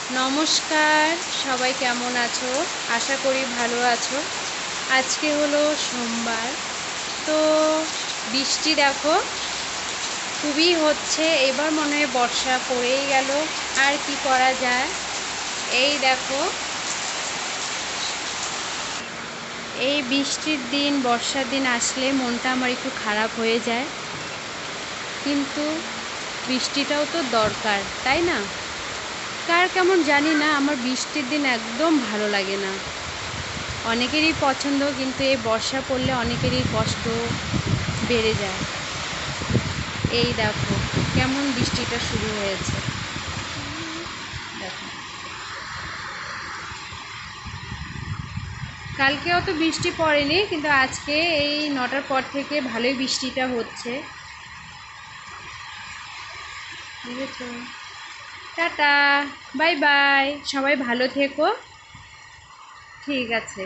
নমস্কার, সবাই কেমন আছো? আশা করি ভালো আছো। আজকে হলো সোমবার, তো বৃষ্টি দেখো খুবই হচ্ছে। এবার মনে হয় বর্ষা পড়েই গেল, আর কি করা যায়। এই দেখো, এই বৃষ্টির দিন, বর্ষার দিন আসলে মনটা আমার একটু খারাপ হয়ে যায়, কিন্তু বৃষ্টিটাও তো দরকার, তাই না? কার কেমন জানি না, আমার বৃষ্টির দিন একদম ভালো লাগে না। অনেকেরই পছন্দ, কিন্তু এই বর্ষা পড়লে অনেকেরই কষ্ট বেড়ে যায়। এই দেখো কেমন বৃষ্টিটা শুরু হয়েছে। দেখো, কালকে অত বৃষ্টি পড়েনি, কিন্তু আজকে এই 9টার পর থেকে ভালোই বৃষ্টিটা হচ্ছে, বুঝেছো? টাটা, বাই বাই, সবাই ভালো থেকো। ঠিক আছে।